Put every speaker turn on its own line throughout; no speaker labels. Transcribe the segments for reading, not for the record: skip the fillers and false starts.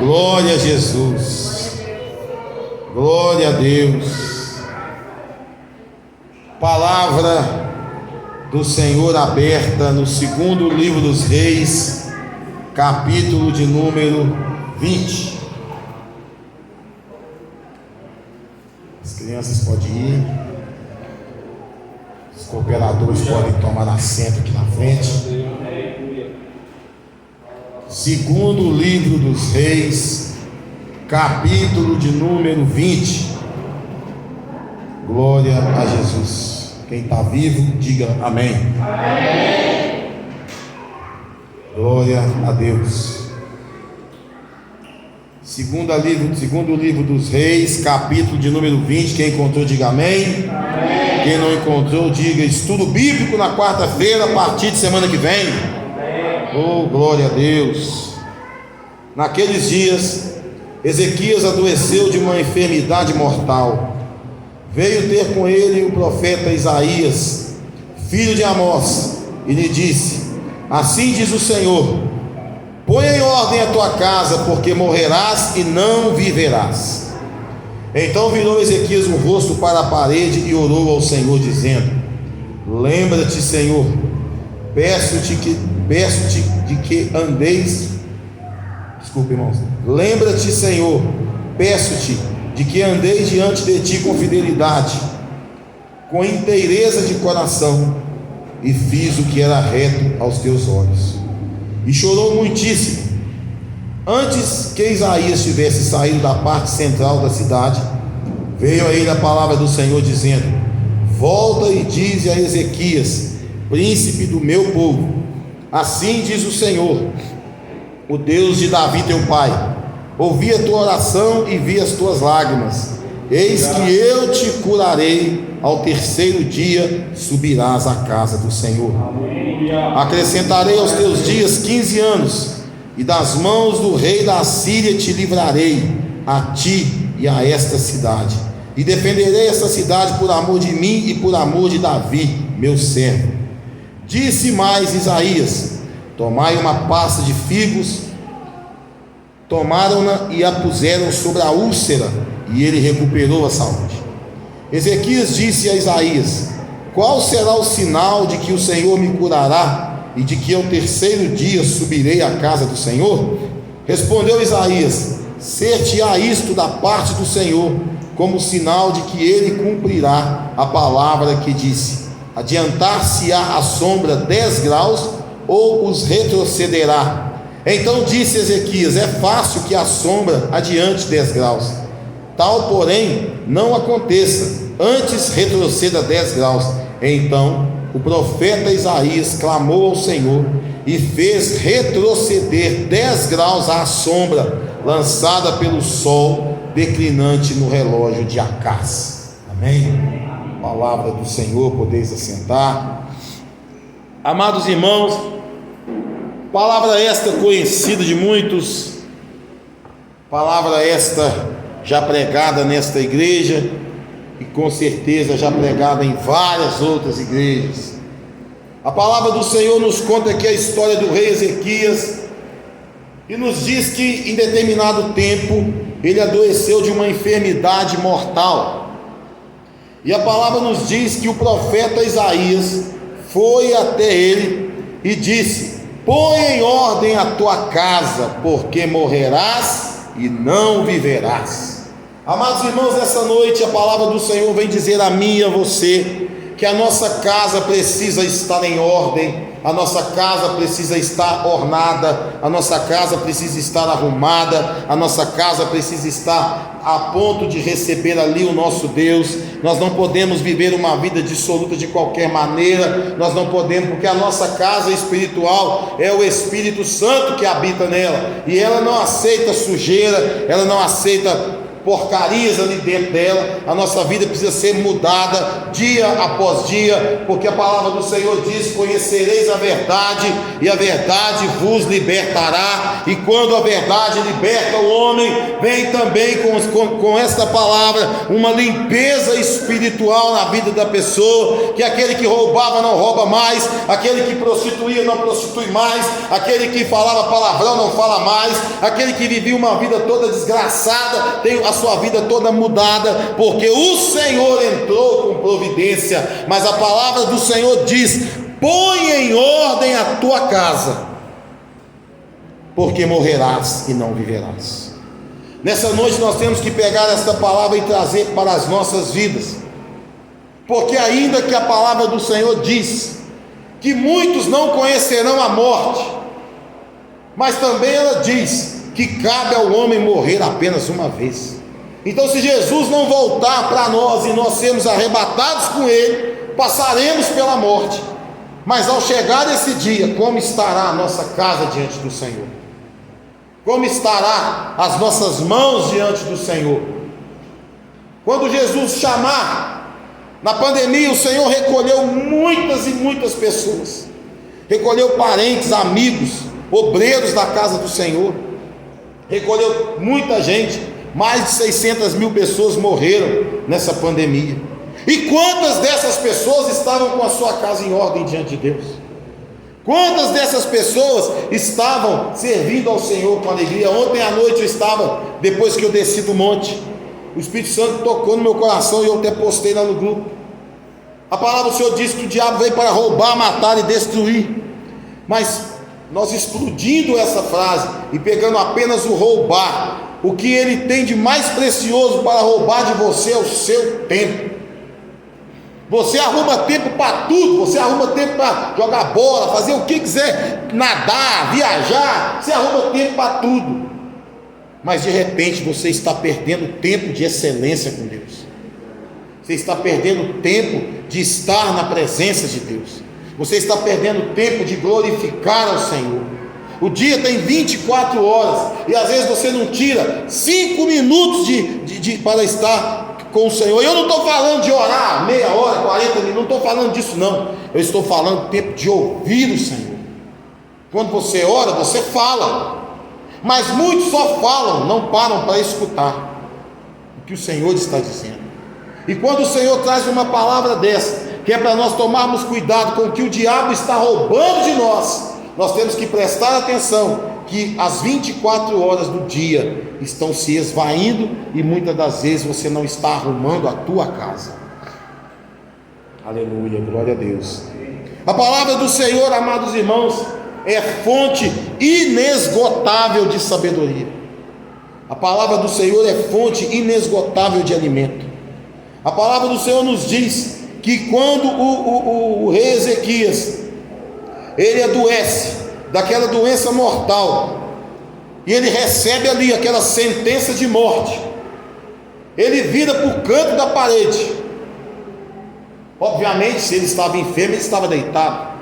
Glória a Jesus. Glória a Deus. Palavra do Senhor aberta no segundo livro dos Reis, capítulo de número 20. As crianças podem ir, os cooperadores podem tomar assento aqui na frente. Segundo livro dos Reis, capítulo de número 20. Glória a Jesus. Quem está vivo, diga amém. Amém. Glória a Deus. Segundo livro dos Reis, capítulo de número 20. Quem encontrou, diga amém. Amém. Quem não encontrou, diga estudo bíblico na quarta-feira, a partir de semana que vem. Oh, glória a Deus. Naqueles dias, Ezequias adoeceu de uma enfermidade mortal. Veio ter com ele o profeta Isaías, filho de Amós, e lhe disse: assim diz o Senhor: põe em ordem a tua casa, porque morrerás e não viverás. Então virou Ezequias o rosto para a parede e orou ao Senhor, dizendo: lembra-te, Senhor, peço-te de que andeis. Desculpe, irmãos. Lembra-te, Senhor, peço-te de que andeis diante de ti com fidelidade, com inteireza de coração, e fiz o que era reto aos teus olhos. E chorou muitíssimo. Antes que Isaías tivesse saído da parte central da cidade, veio a ele a palavra do Senhor, dizendo: volta e dize a Ezequias, príncipe do meu povo: assim diz o Senhor, o Deus de Davi teu pai: ouvi a tua oração e vi as tuas lágrimas. Eis que eu te curarei. Ao terceiro dia subirás à casa do Senhor. Acrescentarei aos teus dias 15 anos, e das mãos do rei da Assíria te livrarei, a ti e a esta cidade, e defenderei esta cidade por amor de mim e por amor de Davi, meu servo. Disse mais Isaías: tomai uma pasta de figos. Tomaram-na e a puseram sobre a úlcera, e ele recuperou a saúde. Ezequias disse a Isaías: qual será o sinal de que o Senhor me curará, e de que ao terceiro dia subirei à casa do Senhor? Respondeu Isaías: ser-te-á isto da parte do Senhor, como sinal de que ele cumprirá a palavra que disse: adiantar-se-á a sombra 10 graus, ou os retrocederá? Então disse Ezequias: é fácil que a sombra adiante 10 graus. Tal, porém, não aconteça, antes retroceda 10 graus. Então o profeta Isaías clamou ao Senhor, e fez retroceder 10 graus a sombra lançada pelo sol declinante no relógio de Acás. Amém? Palavra do Senhor, podeis assentar. Amados irmãos, palavra esta conhecida de muitos, palavra esta já pregada nesta igreja, e com certeza já pregada em várias outras igrejas. A palavra do Senhor nos conta aqui a história do rei Ezequias, e nos diz que em determinado tempo ele adoeceu de uma enfermidade mortal. E a palavra nos diz que o profeta Isaías foi até ele e disse: põe em ordem a tua casa, porque morrerás e não viverás. Amados irmãos, nessa noite a palavra do Senhor vem dizer a mim e a você que a nossa casa precisa estar em ordem, a nossa casa precisa estar ornada, a nossa casa precisa estar arrumada, a nossa casa precisa estar a ponto de receber ali o nosso Deus. Nós não podemos viver uma vida dissoluta de qualquer maneira, nós não podemos, porque a nossa casa espiritual é o Espírito Santo que habita nela, e ela não aceita sujeira, ela não aceita porcarias ali dentro dela. A nossa vida precisa ser mudada dia após dia, porque a palavra do Senhor diz: conhecereis a verdade, e a verdade vos libertará. E quando a verdade liberta o homem, vem também com esta palavra uma limpeza espiritual na vida da pessoa, que aquele que roubava não rouba mais, aquele que prostituía não prostitui mais, aquele que falava palavrão não fala mais, aquele que vivia uma vida toda desgraçada tem a sua vida toda mudada, porque o Senhor entrou com providência. Mas a palavra do Senhor diz: põe em ordem a tua casa, porque morrerás e não viverás. Nessa noite nós temos que pegar esta palavra e trazer para as nossas vidas, porque ainda que a palavra do Senhor diz que muitos não conhecerão a morte, mas também ela diz que cabe ao homem morrer apenas uma vez. Então, se Jesus não voltar para nós e nós sermos arrebatados com Ele, passaremos pela morte. Mas ao chegar esse dia, como estará a nossa casa diante do Senhor? Como estará as nossas mãos diante do Senhor? Quando Jesus chamar, na pandemia, o Senhor recolheu muitas e muitas pessoas, recolheu parentes, amigos, obreiros da casa do Senhor, recolheu muita gente. Mais de 600 mil pessoas morreram nessa pandemia. E quantas dessas pessoas estavam com a sua casa em ordem diante de Deus? Quantas dessas pessoas estavam servindo ao Senhor com alegria? Ontem à noite eu estava, depois que eu desci do monte, o Espírito Santo tocou no meu coração e eu até postei lá no grupo. A palavra do Senhor diz que o diabo veio para roubar, matar e destruir. Mas nós explodindo essa frase e pegando apenas o roubar, o que ele tem de mais precioso para roubar de você é o seu tempo. Você arruma tempo para tudo, você arruma tempo para jogar bola, fazer o que quiser, nadar, viajar, você arruma tempo para tudo. Mas de repente você está perdendo tempo de excelência com Deus. Você está perdendo tempo de estar na presença de Deus. Você está perdendo tempo de glorificar ao Senhor. O dia tem 24 horas e às vezes você não tira 5 minutos para estar com o Senhor. Eu não estou falando de orar meia hora, 40 minutos, não estou falando disso não. Eu estou falando do tempo de ouvir o Senhor. Quando você ora, você fala, mas muitos só falam, não param para escutar o que o Senhor está dizendo. E quando o Senhor traz uma palavra dessa, que é para nós tomarmos cuidado com o que o diabo está roubando de nós, nós temos que prestar atenção que as 24 horas do dia estão se esvaindo e muitas das vezes você não está arrumando a tua casa. Aleluia, glória a Deus. A palavra do Senhor, amados irmãos, é fonte inesgotável de sabedoria. A palavra do Senhor é fonte inesgotável de alimento. A palavra do Senhor nos diz que quando o rei Ezequias ele adoece daquela doença mortal, e ele recebe ali aquela sentença de morte, ele vira para o canto da parede. Obviamente, se ele estava enfermo, ele estava deitado.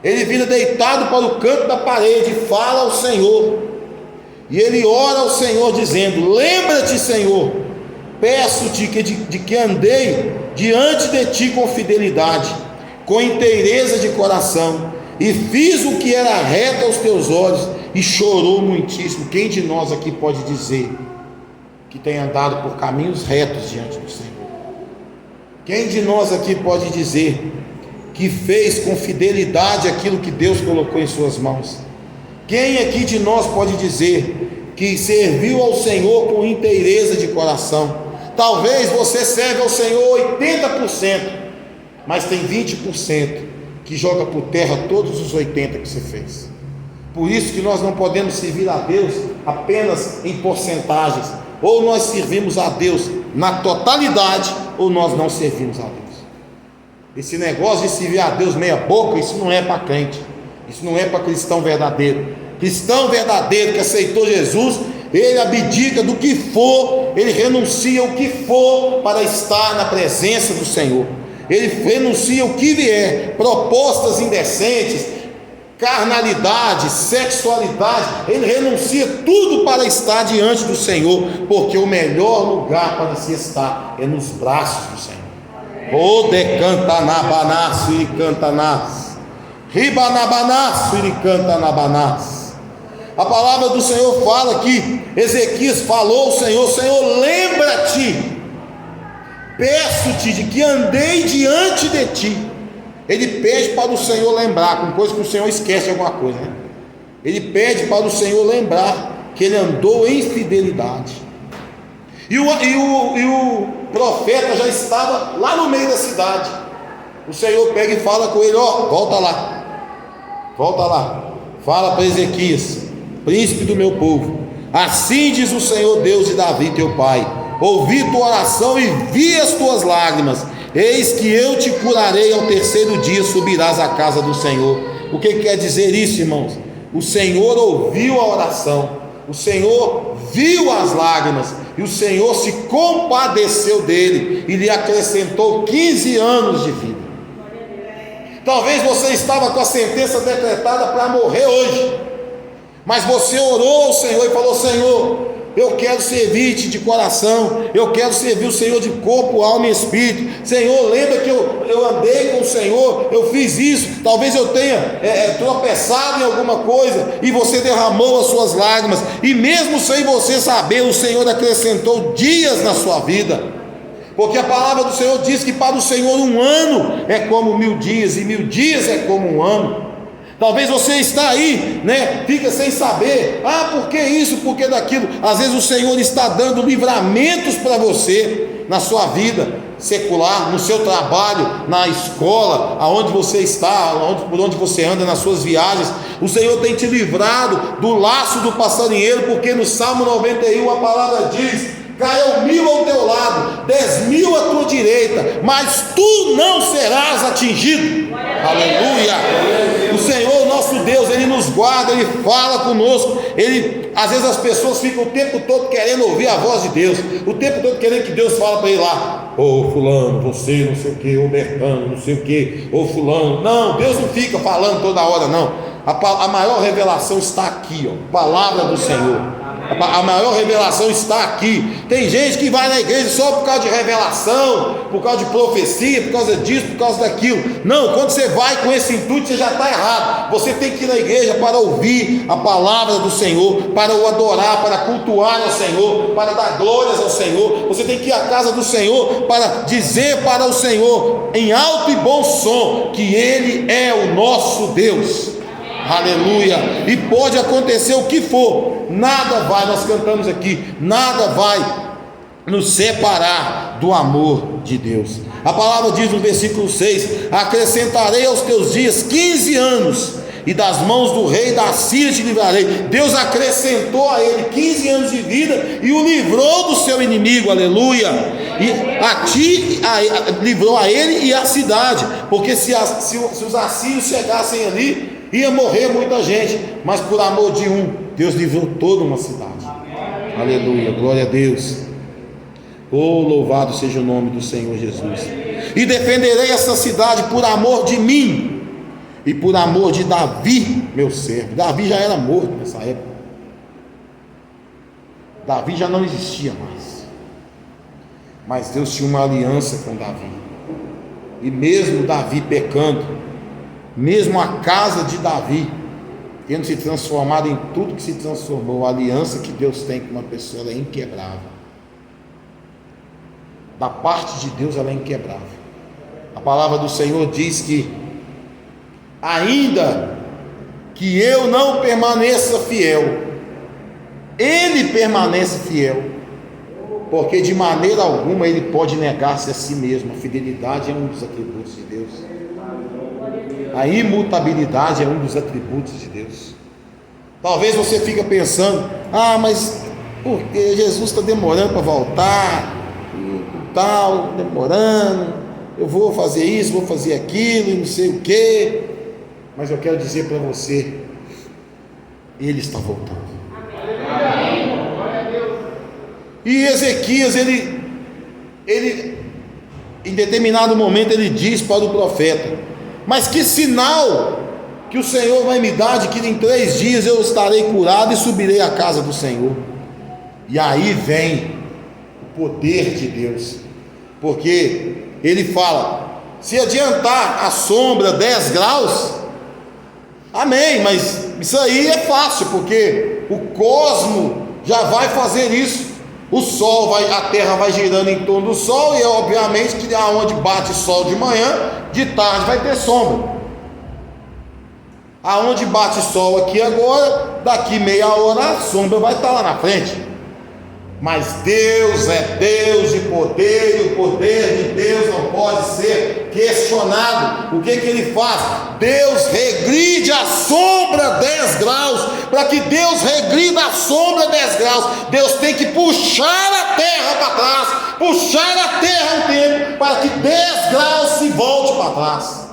Ele vira deitado para o canto da parede e fala ao Senhor, e ele ora ao Senhor dizendo: lembra-te, Senhor, peço-te de que andei diante de ti com fidelidade, com inteireza de coração, e fiz o que era reto aos teus olhos, e chorou muitíssimo. Quem de nós aqui pode dizer que tem andado por caminhos retos diante do Senhor? Quem de nós aqui pode dizer que fez com fidelidade aquilo que Deus colocou em suas mãos? Quem aqui de nós pode dizer que serviu ao Senhor com inteireza de coração? Talvez você serve ao Senhor 80%, mas tem 20% que joga por terra todos os 80 que você fez. Por isso que nós não podemos servir a Deus apenas em porcentagens. Ou nós servimos a Deus na totalidade, ou nós não servimos a Deus. Esse negócio de servir a Deus meia boca, isso não é para crente, isso não é para cristão verdadeiro. Cristão verdadeiro que aceitou Jesus, ele abdica do que for, ele renuncia o que for para estar na presença do Senhor. Ele renuncia o que vier, propostas indecentes, carnalidade, sexualidade, ele renuncia tudo para estar diante do Senhor, porque o melhor lugar para se estar é nos braços do Senhor. O decantanabanas, ele cantanas, ribanabanas, ele cantanabanas. A palavra do Senhor fala que Ezequias falou ao Senhor: Senhor, lembra-te, peço-te de que andei diante de ti. Ele pede para o Senhor lembrar, com coisa que o Senhor esquece alguma coisa, né? Ele pede para o Senhor lembrar que ele andou em fidelidade. E o profeta já estava lá no meio da cidade. O Senhor pega e fala com ele: ó, volta lá, fala para Ezequias, príncipe do meu povo, assim diz o Senhor Deus de Davi teu pai: ouvi tua oração e vi as tuas lágrimas, eis que eu te curarei, ao terceiro dia subirás à casa do Senhor. O que quer dizer isso, irmãos? O Senhor ouviu a oração, o Senhor viu as lágrimas, e o Senhor se compadeceu dele e lhe acrescentou 15 anos de vida. Talvez você estava com a sentença decretada para morrer hoje, mas você orou ao Senhor e falou: Senhor, eu quero servir-te de coração, eu quero servir o Senhor de corpo, alma e espírito. Senhor, lembra que eu andei com o Senhor, eu fiz isso. Talvez eu tenha tropeçado em alguma coisa, e você derramou as suas lágrimas, e mesmo sem você saber, o Senhor acrescentou dias na sua vida, porque a palavra do Senhor diz que para o Senhor um ano é como 1000 dias, e 1000 dias é como um ano. Talvez você está aí, fica sem saber, por que isso, por que daquilo. Às vezes o Senhor está dando livramentos para você, na sua vida secular, no seu trabalho, na escola, aonde você está, por onde você anda, nas suas viagens. O Senhor tem te livrado do laço do passarinheiro, porque no Salmo 91 a palavra diz: caiam 1000 ao teu lado, 10.000 à tua direita, mas tu não serás atingido. Aleluia! O Senhor nosso Deus, Ele nos guarda, Ele fala conosco. Às vezes as pessoas ficam o tempo todo querendo ouvir a voz de Deus, o tempo todo querendo que Deus fale para ele lá: ô fulano, você não sei o que, ô Bertano, não sei o que, ô fulano. Não, Deus não fica falando toda hora, não. A maior revelação está aqui, palavra do Senhor. A maior revelação está aqui. Tem gente que vai na igreja só por causa de revelação, por causa de profecia, por causa disso, por causa daquilo. Não, quando você vai com esse intuito, você já está errado. Você tem que ir na igreja para ouvir a palavra do Senhor, para o adorar, para cultuar ao Senhor, para dar glórias ao Senhor. Você tem que ir à casa do Senhor para dizer para o Senhor, em alto e bom som, que Ele é o nosso Deus. Aleluia! E pode acontecer o que for, nada vai, nós cantamos aqui, nada vai nos separar do amor de Deus. A palavra diz no versículo 6: acrescentarei aos teus dias 15 anos, e das mãos do rei da Síria te livrarei. Deus acrescentou a ele 15 anos de vida e o livrou do seu inimigo. Aleluia! E livrou a ele e a cidade, porque se os assírios chegassem ali, ia morrer muita gente, mas por amor de um, Deus livrou toda uma cidade. Aleluia, glória a Deus. Oh, louvado seja o nome do Senhor Jesus. E defenderei essa cidade por amor de mim e por amor de Davi, meu servo. Davi já era morto nessa época. Davi já não existia mais, mas Deus tinha uma aliança com Davi. E mesmo Davi pecando, mesmo a casa de Davi tendo se transformado em tudo que se transformou, a aliança que Deus tem com uma pessoa é inquebrável. Da parte de Deus ela é inquebrável. A palavra do Senhor diz que ainda que eu não permaneça fiel, Ele permanece fiel, porque de maneira alguma Ele pode negar-se a si mesmo. A fidelidade é um dos atributos de Deus. A imutabilidade é um dos atributos de Deus. Talvez você fique pensando: mas porque Jesus está demorando para voltar, tal, demorando, eu vou fazer isso, vou fazer aquilo, e não sei o que. Mas eu quero dizer para você, Ele está voltando. E Ezequias, ele em determinado momento ele diz para o profeta: mas que sinal que que o Senhor vai me dar, de que em 3 dias eu estarei curado e subirei à casa do Senhor. E aí vem o poder de Deus, porque ele fala: se adiantar a sombra 10 graus, amém, mas isso aí é fácil, porque o cosmo já vai fazer isso. O sol vai, a terra vai girando em torno do sol, e obviamente que aonde bate sol de manhã, de tarde vai ter sombra. Aonde bate sol aqui agora, daqui meia hora a sombra vai estar lá na frente. Mas Deus é Deus de poder, e o poder de Deus não pode ser questionado. O que ele faz? Deus regride a sombra 10 graus. Para que Deus regrida a sombra 10 graus, Deus tem que puxar a terra para trás, puxar a terra um tempo, para que 10 graus se volte para trás.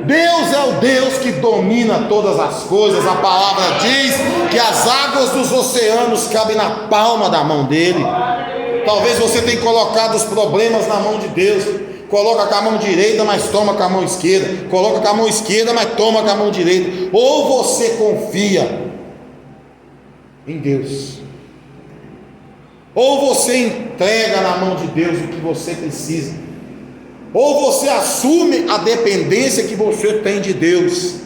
Deus é o Deus que domina todas as coisas. A palavra diz que as águas dos oceanos cabem na palma da mão dele. Talvez você tenha colocado os problemas na mão de Deus. Coloca com a mão direita, mas toma com a mão esquerda. Coloca com a mão esquerda, mas toma com a mão direita. Ou você confia em Deus, ou você entrega na mão de Deus o que você precisa, ou você assume a dependência que você tem de Deus,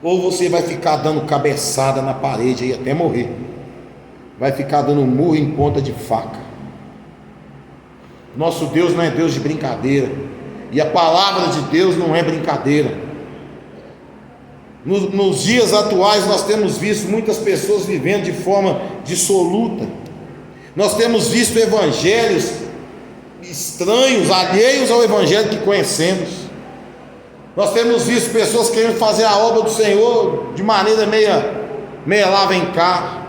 ou você vai ficar dando cabeçada na parede aí até morrer, vai ficar dando murro em ponta de faca. Nosso Deus não é Deus de brincadeira, e a palavra de Deus não é brincadeira. Nos dias atuais nós temos visto muitas pessoas vivendo de forma dissoluta. Nós temos visto evangelhos estranhos, alheios ao evangelho que conhecemos. Nós temos visto pessoas querendo fazer a obra do Senhor de maneira meia lá vem cá.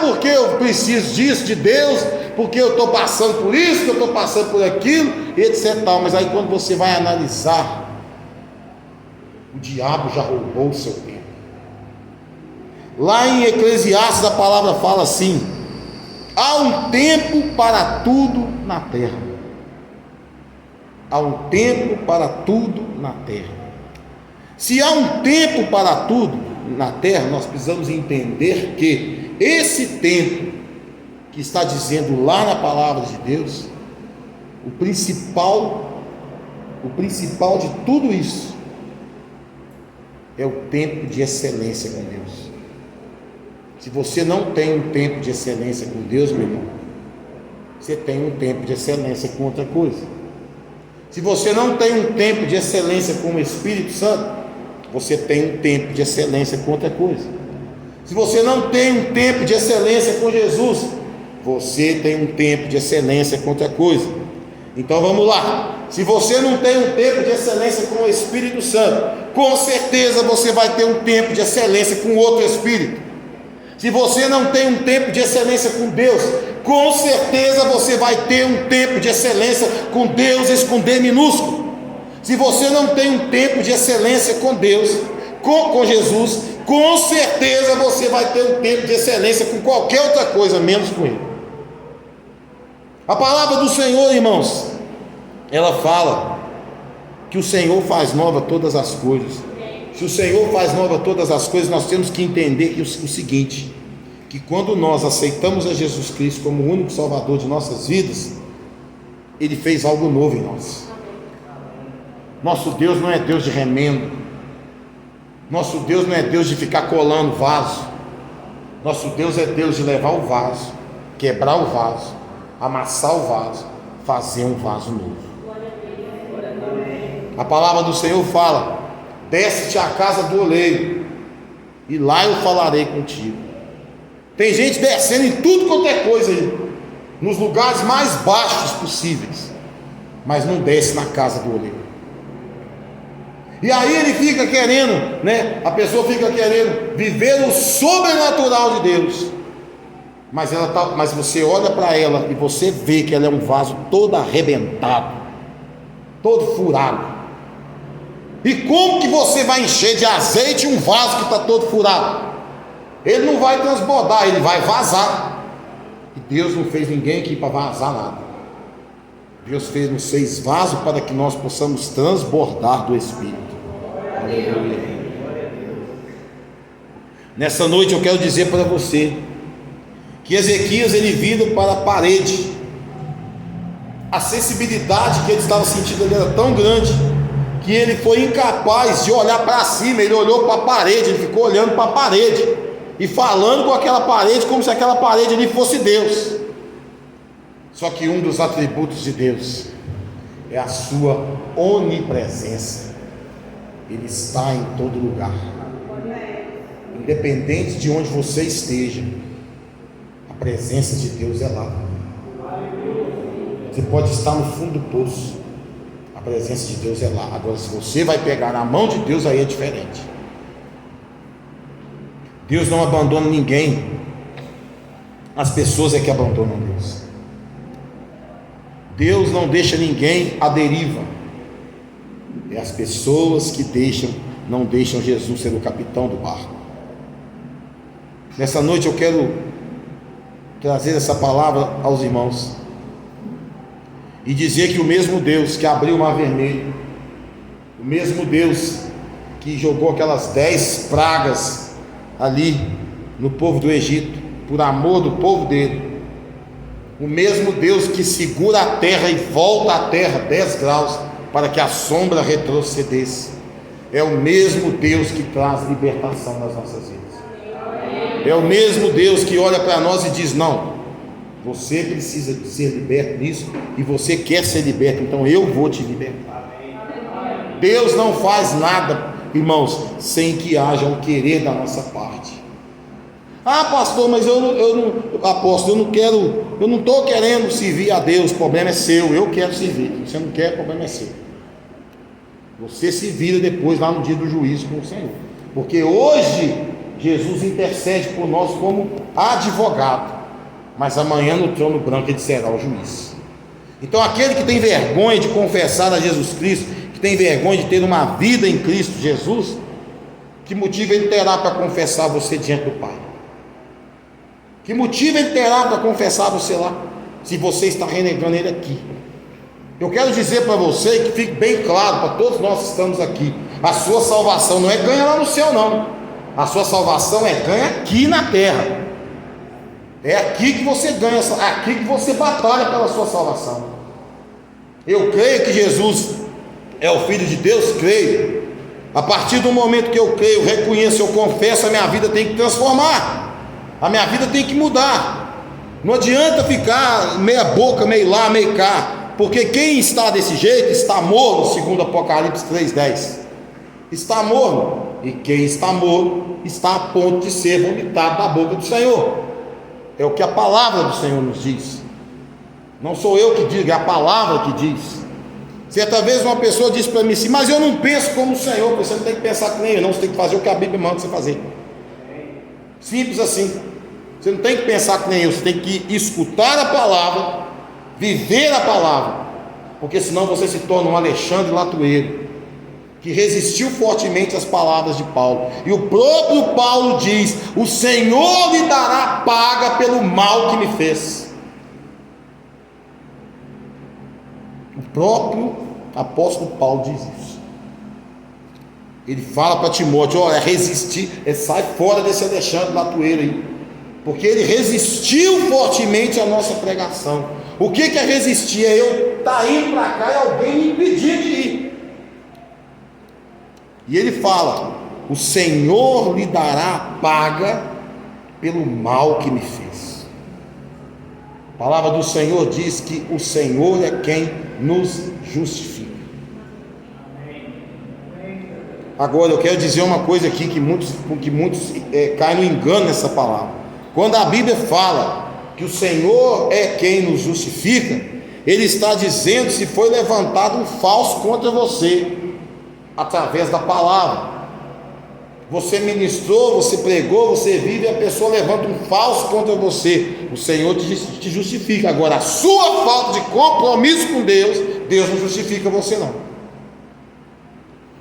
Porque eu preciso disso de Deus, porque eu estou passando por isso, que eu estou passando por aquilo, etc. Mas aí quando você vai analisar, o diabo já roubou o seu tempo. Lá em Eclesiastes a palavra fala assim: há um tempo para tudo na terra. Há um tempo para tudo na terra. Se há um tempo para tudo na terra, nós precisamos entender que esse tempo que está dizendo lá na palavra de Deus, o principal de tudo isso é o tempo de excelência com Deus. Se você não tem um tempo de excelência com Deus, meu irmão, você tem um tempo de excelência com outra coisa. Se você não tem um tempo de excelência com o Espírito Santo, você tem um tempo de excelência com outra coisa. Se você não tem um tempo de excelência com Jesus, você tem um tempo de excelência com outra coisa. Então vamos lá. Se você não tem um tempo de excelência com o Espírito Santo, com certeza você vai ter um tempo de excelência com outro Espírito. Se você não tem um tempo de excelência com Deus, com certeza você vai ter um tempo de excelência com deuses com D minúsculo. Se você não tem um tempo de excelência com Deus, com Jesus, com certeza você vai ter um tempo de excelência com qualquer outra coisa, menos com Ele. A palavra do Senhor, irmãos, ela fala que o Senhor faz nova todas as coisas. Se o Senhor faz nova todas as coisas, nós temos que entender o seguinte: que quando nós aceitamos a Jesus Cristo como o único Salvador de nossas vidas, Ele fez algo novo em nós. Nosso Deus não é Deus de remendo. Nosso Deus não é Deus de ficar colando vaso. Nosso Deus é Deus de levar o vaso, quebrar o vaso, amassar o vaso, fazer um vaso novo. A palavra do Senhor fala: desce-te à casa do oleiro, e lá eu falarei contigo. Tem gente descendo em tudo quanto é coisa aí, nos lugares mais baixos possíveis, mas não desce na casa do oleiro. E aí ele fica querendo, a pessoa fica querendo viver o sobrenatural de Deus, mas você olha para ela e você vê que ela é um vaso todo arrebentado, todo furado. E como que você vai encher de azeite um vaso que está todo furado? Ele não vai transbordar, ele vai vazar. E Deus não fez ninguém aqui para vazar nada. Deus nos fez vasos para que nós possamos transbordar do Espírito. Nessa noite eu quero dizer para você que Ezequias ele vira para a parede. A sensibilidade que ele estava sentindo ali era tão grande que ele foi incapaz de olhar para cima. Ele olhou para a parede, ele ficou olhando para a parede e falando com aquela parede como se aquela parede ali fosse Deus. Só que um dos atributos de Deus é a sua onipresença. Ele está em todo lugar, independente de onde você esteja. A presença de Deus é lá. Você pode estar no fundo do poço, a presença de Deus é lá. Agora, se você vai pegar na mão de Deus, aí é diferente. Deus não abandona ninguém, as pessoas é que abandonam Deus. Deus não deixa ninguém à deriva, é as pessoas que não deixam Jesus ser o capitão do barco. Nessa noite eu quero trazer essa palavra aos irmãos e dizer que o mesmo Deus que abriu o mar vermelho, o mesmo Deus que jogou aquelas 10 pragas ali no povo do Egito, por amor do povo dele, o mesmo Deus que segura a terra e volta a terra 10 graus para que a sombra retrocedesse, é o mesmo Deus que traz libertação nas nossas vidas. É o mesmo Deus que olha para nós e diz: não, você precisa de ser liberto nisso, e você quer ser liberto, então eu vou te libertar. Deus não faz nada, irmãos, sem que haja um querer da nossa parte. Ah, pastor, mas eu não estou querendo servir a Deus. O problema é seu, eu quero servir. Se você não quer, o problema é seu. Você se vira depois lá no dia do juízo com o Senhor, porque hoje Jesus intercede por nós como advogado, mas amanhã no trono branco ele será o juiz. Então aquele que tem vergonha de confessar a Jesus Cristo, que tem vergonha de ter uma vida em Cristo Jesus, que motivo ele terá para confessar você diante do Pai? Que motivo ele terá para confessar você lá, se você está renegando ele aqui? Eu quero dizer para você, que fique bem claro para todos nós que estamos aqui: a sua salvação não é ganha lá no céu, não. A sua salvação é ganha aqui na terra. É aqui que você ganha, é aqui que você batalha pela sua salvação. Eu creio que Jesus é o Filho de Deus, creio. A partir do momento que eu creio, reconheço, eu confesso, a minha vida tem que transformar. A minha vida tem que mudar. Não adianta ficar meia boca, meio lá, meio cá, porque quem está desse jeito está morno, segundo Apocalipse 3:10. Está morno, e quem está morno está a ponto de ser vomitado da boca do Senhor. É o que a palavra do Senhor nos diz. Não sou eu que digo, é a palavra que diz. Certa vez uma pessoa disse para mim assim: mas eu não penso como o Senhor. Você não tem que pensar que nem eu, não. Você tem que fazer o que a Bíblia manda você fazer. Simples assim. Você não tem que pensar que nem eu. Você tem que escutar a palavra, viver a palavra, porque senão você se torna um Alexandre Latueiro, que resistiu fortemente às palavras de Paulo. E o próprio Paulo diz: o Senhor lhe dará paga pelo mal que me fez. O próprio apóstolo Paulo diz isso. Ele fala para Timóteo: olha, resistir, sai fora desse Alexandre Latueiro aí, porque ele resistiu fortemente à nossa pregação. O que é resistir? É eu estar indo para cá e alguém me impedir de ir. E ele fala: o Senhor lhe dará paga pelo mal que me fez. A palavra do Senhor diz que o Senhor é quem nos justifica. Agora eu quero dizer uma coisa aqui, que muitos caem no engano nessa palavra. Quando a Bíblia fala que o Senhor é quem nos justifica, ele está dizendo se foi levantado um falso contra você, através da palavra. Você ministrou, você pregou, você vive, e a pessoa levanta um falso contra você. O Senhor te justifica. Agora, a sua falta de compromisso com Deus, Deus não justifica você não.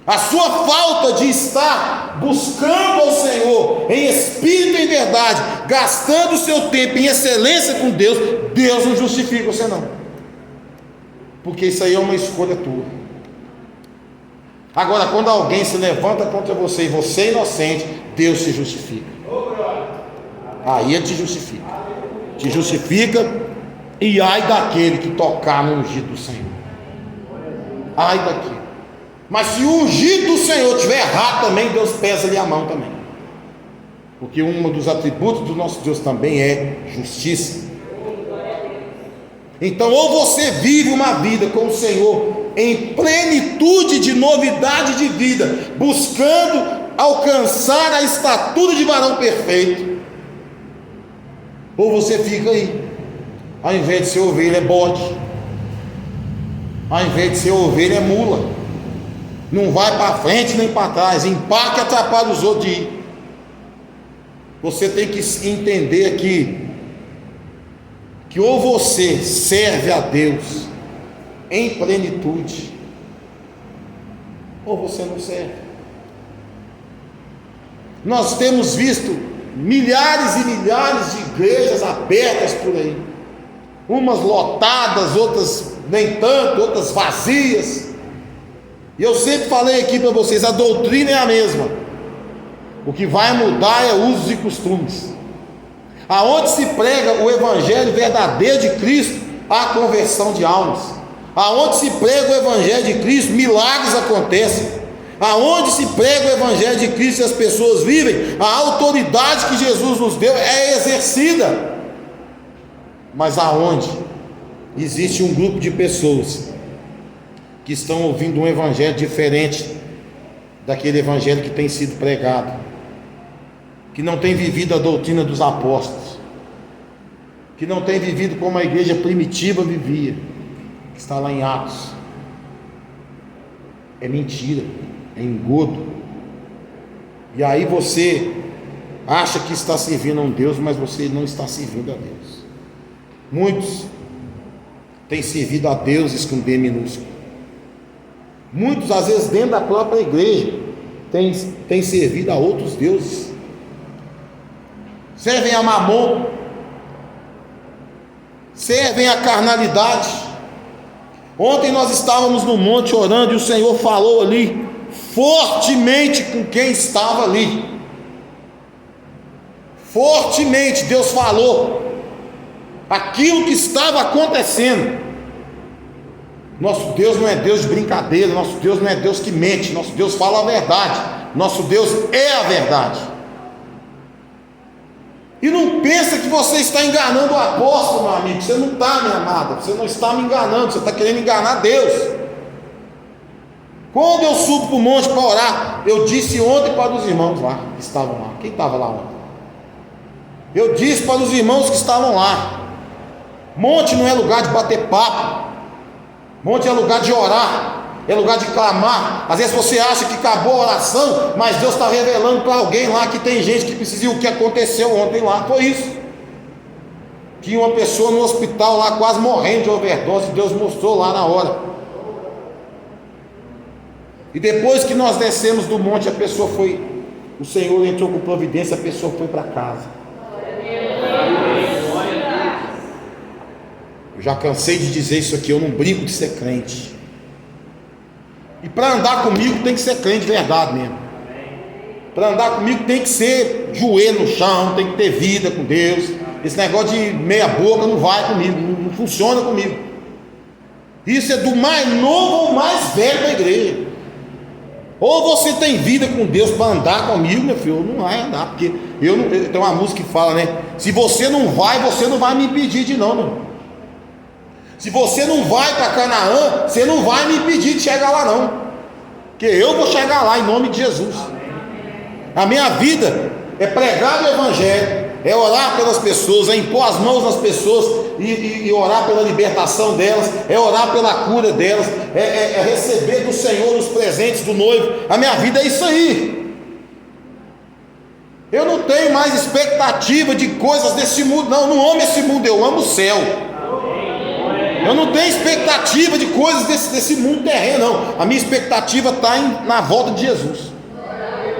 A sua falta de estar buscando ao Senhor em espírito e em verdade, gastando o seu tempo em excelência com Deus, Deus não justifica você não, porque isso aí é uma escolha tua. Agora, quando alguém se levanta contra você e você é inocente, Deus se justifica. Aí Ele te justifica. Te justifica, e ai daquele que tocar no ungido do Senhor. Ai daquele. Mas se o ungido do Senhor tiver errado também, Deus pesa-lhe a mão também. Porque um dos atributos do nosso Deus também é justiça. Então, ou você vive uma vida com o Senhor em plenitude de novidade de vida, buscando alcançar a estatura de varão perfeito, ou você fica aí, ao invés de ser ovelha é bode, ao invés de ser ovelha é mula, não vai para frente nem para trás, empaca e atrapalha os outros de ir. Você tem que entender aqui que ou você serve a Deus em plenitude, ou você não serve. Nós temos visto milhares e milhares de igrejas abertas por aí, umas lotadas, outras nem tanto, outras vazias. E eu sempre falei aqui para vocês, a doutrina é a mesma, o que vai mudar é usos e costumes. Aonde se prega o evangelho verdadeiro de Cristo, há conversão de almas. Aonde se prega o evangelho de Cristo, milagres acontecem. Aonde se prega o evangelho de Cristo e as pessoas vivem, a autoridade que Jesus nos deu é exercida. Mas aonde existe um grupo de pessoas que estão ouvindo um evangelho diferente daquele evangelho que tem sido pregado, que não tem vivido a doutrina dos apóstolos, que não tem vivido como a igreja primitiva vivia, que está lá em Atos, é mentira, é engodo. E aí você acha que está servindo a um Deus, mas você não está servindo a Deus. Muitos têm servido a deuses com D minúsculo. Muitos, às vezes, dentro da própria igreja, têm servido a outros deuses. Servem a Mamon, servem a carnalidade. Ontem nós estávamos no monte orando e o Senhor falou ali fortemente com quem estava ali. Fortemente Deus falou aquilo que estava acontecendo. Nosso Deus não é Deus de brincadeira, nosso Deus não é Deus que mente, nosso Deus fala a verdade, nosso Deus é a verdade. E não pensa que você está enganando o apóstolo, meu amigo. Você não está, minha amada, você não está me enganando, você está querendo enganar Deus. Quando eu subo para o monte para orar, eu disse ontem para os irmãos lá que estavam lá. Quem estava lá ontem? Eu disse para os irmãos que estavam lá: monte não é lugar de bater papo, monte é lugar de orar, é lugar de clamar. Às vezes você acha que acabou a oração, mas Deus está revelando para alguém lá que tem gente que precisa. E o que aconteceu ontem lá foi isso. Tinha uma pessoa no hospital lá quase morrendo de overdose, Deus mostrou lá na hora. E depois que nós descemos do monte, a pessoa foi, o Senhor entrou com providência, a pessoa foi para casa. Eu já cansei de dizer isso aqui, eu não brinco de ser crente. E para andar comigo tem que ser crente de verdade mesmo. Para andar comigo tem que ser joelho no chão, tem que ter vida com Deus. Esse negócio de meia boca não vai comigo, não funciona comigo. Isso é do mais novo ou mais velho da igreja. Ou você tem vida com Deus para andar comigo, meu filho, não vai andar, porque tem uma música que fala, né? Se você não vai me impedir de ir, não. Se você não vai para Canaã, você não vai me impedir de chegar lá, não, porque eu vou chegar lá em nome de Jesus. A minha vida é pregar o evangelho, é orar pelas pessoas, é impor as mãos nas pessoas e orar pela libertação delas, é orar pela cura delas, é receber do Senhor os presentes do noivo. A minha vida é isso aí. Eu não tenho mais expectativa de coisas desse mundo, não. Eu não amo esse mundo, eu amo o céu. Eu não tenho expectativa de coisas desse mundo terreno, não. A minha expectativa está na volta de Jesus.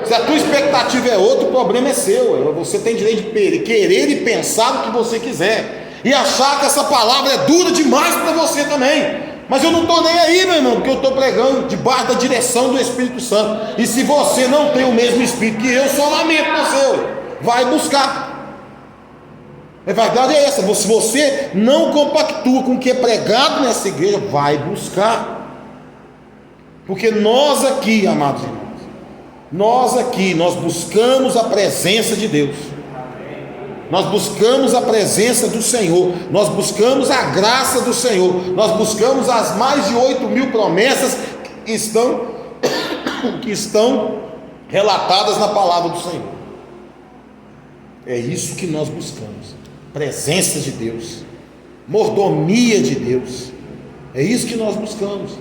Se a tua expectativa é outra, o problema é seu. Você tem direito de querer e pensar o que você quiser, e achar que essa palavra é dura demais para você também. Mas eu não estou nem aí, meu irmão, porque eu estou pregando debaixo da direção do Espírito Santo. E se você não tem o mesmo Espírito que eu, só lamento você. Vai buscar. A verdade é essa. Se você não compactua com o que é pregado nessa igreja, vai buscar. Porque nós aqui, amados irmãos, nós buscamos a presença de Deus. Nós buscamos a presença do Senhor, nós buscamos a graça do Senhor, nós buscamos as mais de 8.000 promessas que estão relatadas na palavra do Senhor. É isso que nós buscamos: presença de Deus, mordomia de Deus. É isso que nós buscamos.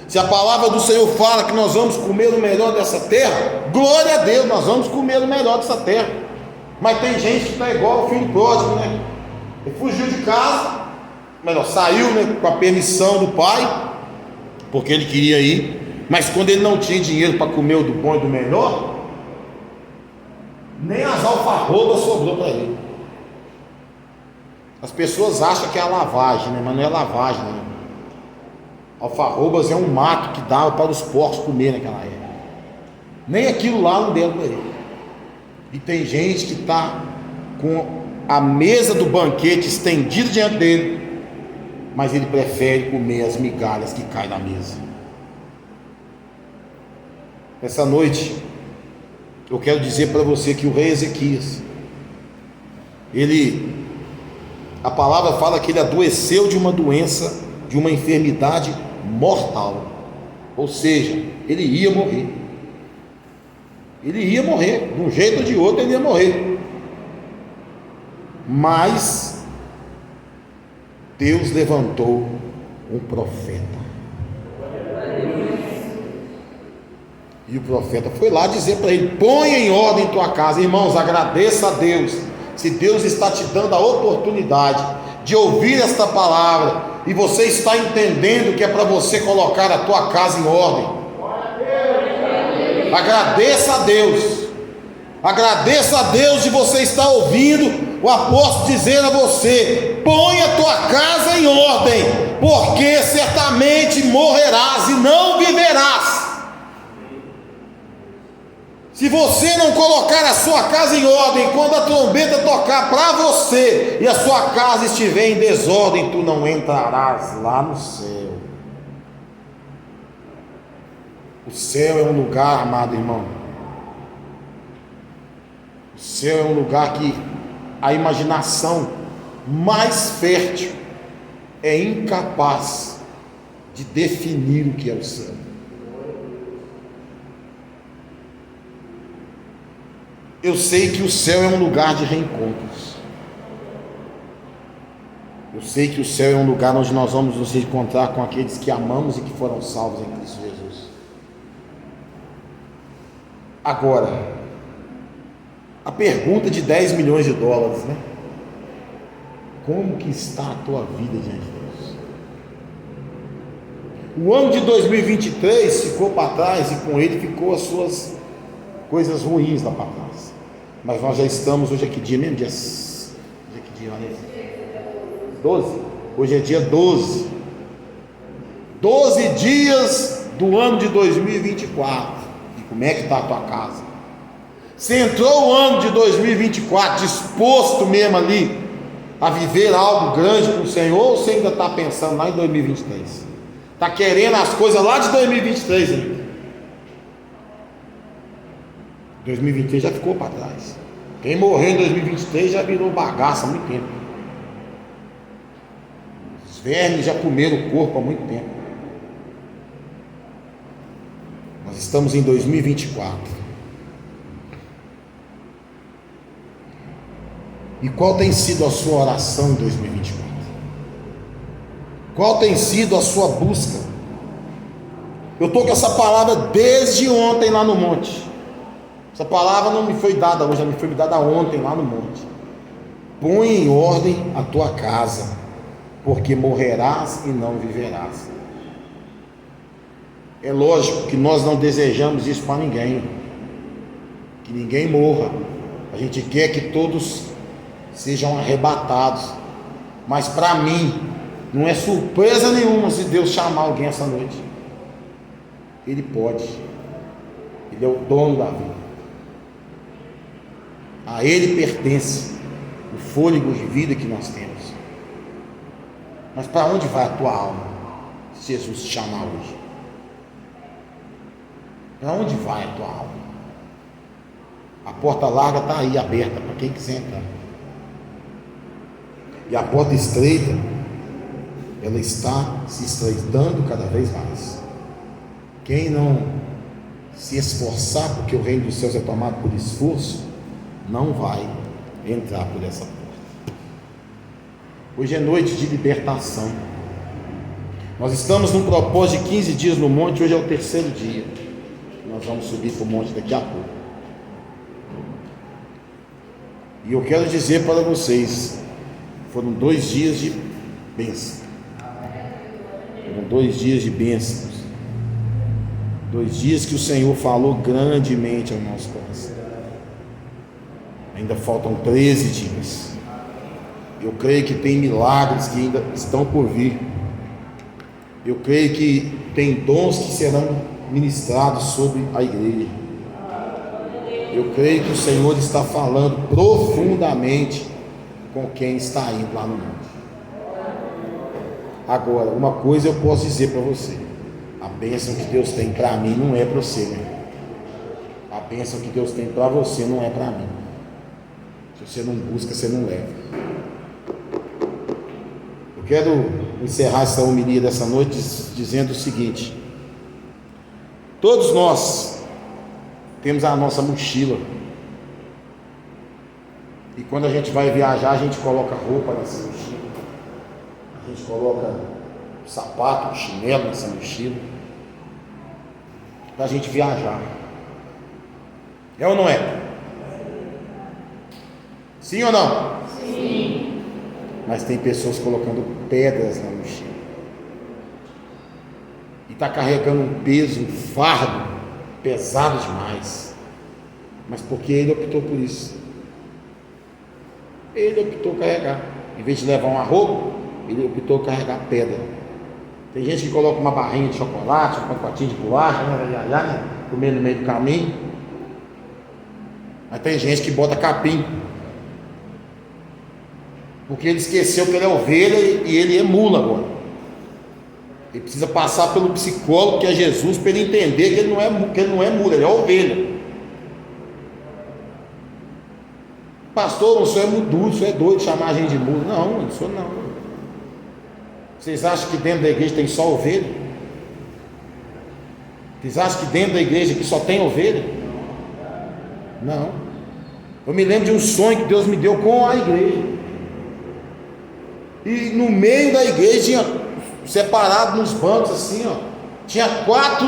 Se a palavra do Senhor fala que nós vamos comer o melhor dessa terra, glória a Deus, nós vamos comer o melhor dessa terra. Mas tem gente que está igual o filho pródigo, né? Ele fugiu de casa, melhor, saiu, né, com a permissão do pai, porque ele queria ir, mas quando ele não tinha dinheiro para comer o do bom e do melhor, nem as alfarrobas sobrou para ele. As pessoas acham que é a lavagem, né? Mas não é lavagem, né? Alfarrobas é um mato que dava para os porcos comer naquela época. Nem aquilo lá não deu para ele. E tem gente que está com a mesa do banquete estendida diante dele, mas ele prefere comer as migalhas que caem da mesa. Essa noite eu quero dizer para você que o rei Ezequias, a palavra fala que ele adoeceu de uma doença, de uma enfermidade mortal. Ou seja, ele ia morrer. Ele ia morrer, de um jeito ou de outro ele ia morrer. Mas Deus levantou um profeta. E o profeta foi lá dizer para ele: põe em ordem tua casa. Irmãos, agradeça a Deus, se Deus está te dando a oportunidade de ouvir esta palavra, e você está entendendo que é para você colocar a tua casa em ordem. Agradeça a Deus. Agradeça a Deus de você estar ouvindo o apóstolo dizer a você: põe a tua casa em ordem, porque certamente morrerás e não viverás. Se você não colocar a sua casa em ordem, quando a trombeta tocar para você e a sua casa estiver em desordem, tu não entrarás lá no céu. O céu é um lugar, amado irmão, o céu é um lugar que a imaginação mais fértil é incapaz de definir o que é o céu. Eu sei que o céu é um lugar de reencontros. Eu sei que o céu é um lugar onde nós vamos nos encontrar com aqueles que amamos e que foram salvos em Cristo Jesus. Agora, a pergunta de 10 milhões de dólares, né? Como que está a tua vida diante de Deus? O ano de 2023 ficou para trás e com ele ficou as suas coisas ruins lá para trás. Mas nós já estamos, hoje é que dia mesmo? Hoje é que dia? 12? Hoje é dia 12. 12 dias do ano de 2024. Como é que está a tua casa? Você entrou o ano de 2024 disposto mesmo ali a viver algo grande com o Senhor, ou você ainda está pensando lá em 2023? Está querendo as coisas lá de 2023 ainda? 2023 já ficou para trás. Quem morreu em 2023 já virou bagaça há muito tempo. Os vermes já comeram o corpo há muito tempo. Nós estamos em 2024. E qual tem sido a sua oração em 2024? Qual tem sido a sua busca? Eu estou com essa palavra desde ontem lá no monte. Essa palavra não me foi dada hoje, ela me foi dada ontem lá no monte. Põe em ordem a tua casa, porque morrerás e não viverás. É lógico que nós não desejamos isso para ninguém, que ninguém morra. A gente quer que todos sejam arrebatados, mas para mim Não é surpresa nenhuma se Deus chamar alguém essa noite. Ele pode. Ele é o dono da vida. A Ele pertence o fôlego de vida que nós temos. Mas para onde vai a tua alma se Jesus te chamar hoje? Para onde vai a tua alma? A porta larga está aí aberta para quem quiser entrar. E a porta estreita, ela está se estreitando cada vez mais. Quem não se esforçar, porque o reino dos céus é tomado por esforço, não vai entrar por essa porta. Hoje é noite de libertação. Nós estamos num propósito de 15 dias no monte. Hoje é o terceiro dia. Nós vamos subir para o monte daqui a pouco. E eu quero dizer para vocês, foram 2 dias de bênção. Foram 2 dias de bênçãos. 2 dias que o Senhor falou grandemente ao nosso coração. Ainda faltam 13 dias. Eu creio que tem milagres que ainda estão por vir. Eu creio que tem dons que serão ministrados sobre a igreja. Eu creio que o Senhor está falando profundamente com quem está indo lá no monte. Agora, uma coisa eu posso dizer para você: a bênção que Deus tem para mim não é para você, né? A bênção que Deus tem para você não é para mim. Se você não busca, você não leva. Eu quero encerrar essa homilia dessa noite dizendo o seguinte: todos nós temos a nossa mochila, e quando a gente vai viajar, a gente coloca roupa nessa mochila, a gente coloca sapato, chinelo nessa mochila, para a gente viajar. É ou não é? Sim ou não? Sim. Mas tem pessoas colocando pedras na mochila, e está carregando um peso, um fardo pesado demais, mas porque ele optou por isso. Ele optou carregar, em vez de levar uma roupa, ele optou carregar pedra. Tem gente que coloca uma barrinha de chocolate, um pacotinho de bolacha, né, comer no meio do caminho. Mas tem gente que bota capim, porque ele esqueceu que ele é ovelha e ele é mula agora. Ele precisa passar pelo psicólogo, que é Jesus, para ele entender que ele não é mula, ele é ovelha. Pastor, o senhor é duro, o senhor é doido de chamar a gente de mula. Não, o senhor não. Vocês acham que dentro da igreja tem só ovelha? Vocês acham que dentro da igreja aqui só tem ovelha? Não. Eu me lembro de um sonho que Deus me deu com a igreja. E no meio da igreja tinha, separado nos bancos assim, ó, tinha 4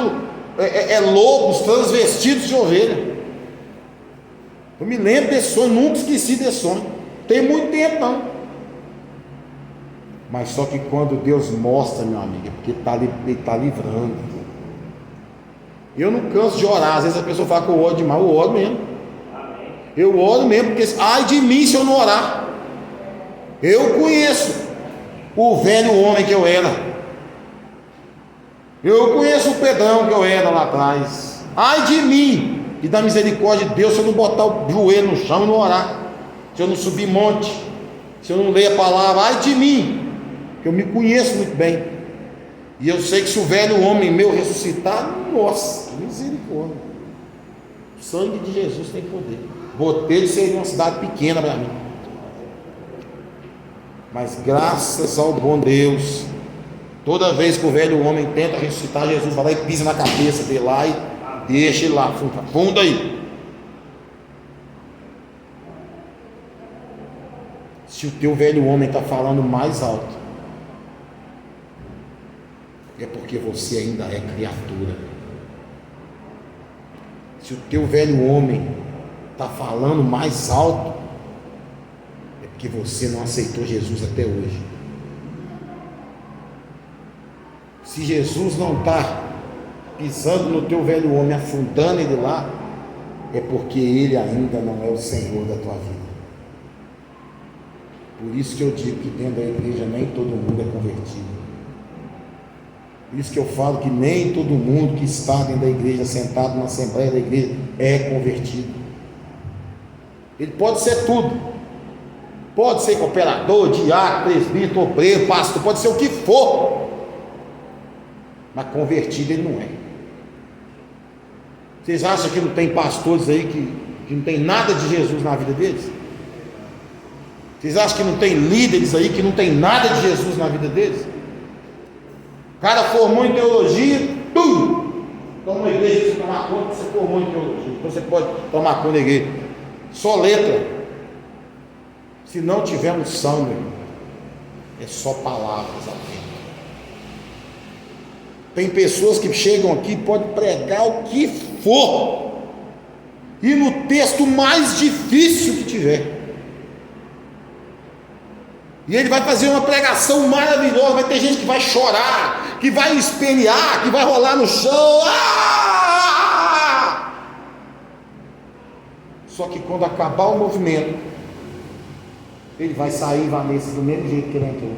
lobos transvestidos de ovelha. Eu me lembro desse sonho, nunca esqueci desse sonho. Tem muito tempo não. Mas só que quando Deus mostra, meu amigo, é porque Ele está livrando. Eu não canso de orar. Às vezes a pessoa fala que eu oro demais, eu oro mesmo. Eu oro mesmo, porque ai de mim se eu não orar. Eu conheço o velho homem que eu era. Eu conheço o Pedrão que eu era lá atrás. Ai de mim, e da misericórdia de Deus, se eu não botar o joelho no chão e não orar, se eu não subir monte, se eu não ler a palavra, ai de mim, que eu me conheço muito bem, e eu sei que se o velho homem meu ressuscitar, nossa, misericórdia, o sangue de Jesus tem poder. Botelho seria uma cidade pequena para mim, mas graças ao bom Deus, toda vez que o velho homem tenta ressuscitar, Jesus vai lá e pisa na cabeça dele lá e deixa ele lá, funda aí. Se o teu velho homem está falando mais alto, é porque você ainda é criatura. Se o teu velho homem está falando mais alto, é porque você não aceitou Jesus até hoje. Se Jesus não está pisando no teu velho homem, afundando ele lá, é porque ele ainda não é o Senhor da tua vida. Por isso que eu digo que dentro da igreja nem todo mundo é convertido. Por isso que eu falo que nem todo mundo que está dentro da igreja, sentado na assembleia da igreja, é convertido. Ele pode ser tudo. Pode ser cooperador, diácono, presbítero, obreiro, pastor, pode ser o que for. Mas convertido ele não é. Vocês acham que não tem pastores aí que não tem nada de Jesus na vida deles? Vocês acham que não tem líderes aí que não tem nada de Jesus na vida deles? O cara formou em teologia, toma uma igreja, você tomar conta, você formou em teologia, então você pode tomar conta da igreja. Só letra. Se não tiver unção, meu irmão, é só palavras apenas. Tem pessoas que chegam aqui e podem pregar o que for, e no texto mais difícil que tiver, e ele vai fazer uma pregação maravilhosa. Vai ter gente que vai chorar, que vai espernear, que vai rolar no chão. Só que quando acabar o movimento, ele vai sair Vanessa do mesmo jeito que ele entrou,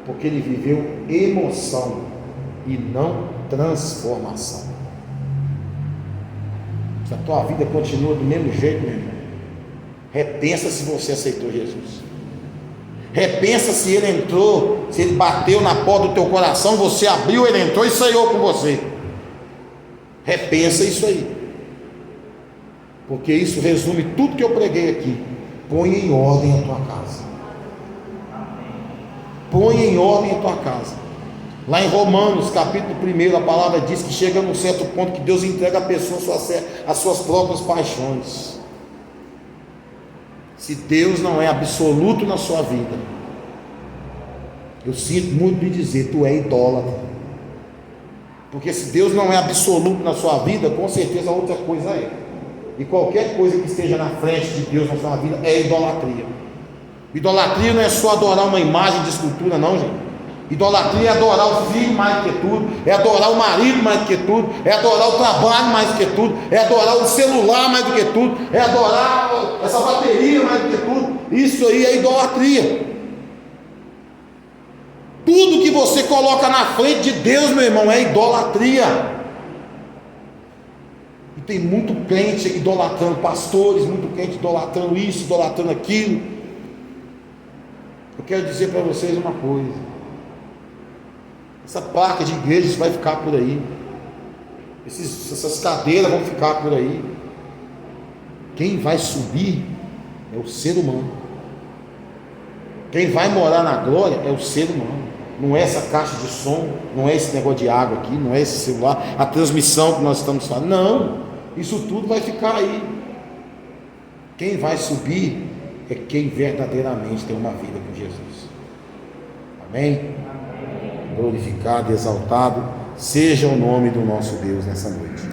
porque ele viveu emoção e não transformação. Se a tua vida continua do mesmo jeito, meu irmão, repensa se você aceitou Jesus. Repensa se ele entrou, se ele bateu na porta do teu coração, você abriu, ele entrou e saiu com você. Repensa isso aí, porque isso resume tudo que eu preguei aqui. Põe em ordem a tua casa. Põe em ordem a tua casa. Lá em Romanos, capítulo 1, a palavra diz que chega num certo ponto que Deus entrega a pessoa as suas próprias paixões. Se Deus não é absoluto na sua vida, eu sinto muito lhe dizer, tu é idólatra. Porque se Deus não é absoluto na sua vida, com certeza outra coisa é. E qualquer coisa que esteja na frente de Deus na sua vida é idolatria. Idolatria não é só adorar uma imagem de escultura, não, gente. Idolatria é adorar o filho mais do que tudo, é adorar o marido mais do que tudo, é adorar o trabalho mais do que tudo, é adorar o celular mais do que tudo, é adorar essa bateria mais do que tudo. Isso aí é idolatria. Tudo que você coloca na frente de Deus, meu irmão, é idolatria. E tem muito crente idolatrando pastores, muito crente idolatrando isso, idolatrando aquilo. Eu quero dizer para vocês uma coisa: essa placa de igrejas vai ficar por aí, essas cadeiras vão ficar por aí. Quem vai subir é o ser humano. Quem vai morar na glória é o ser humano. Não é essa caixa de som, não é esse negócio de água aqui, não é esse celular, a transmissão que nós estamos falando. Não, isso tudo vai ficar aí. Quem vai subir é quem verdadeiramente tem uma vida com Jesus. Amém? Glorificado e exaltado seja o nome do nosso Deus nessa noite.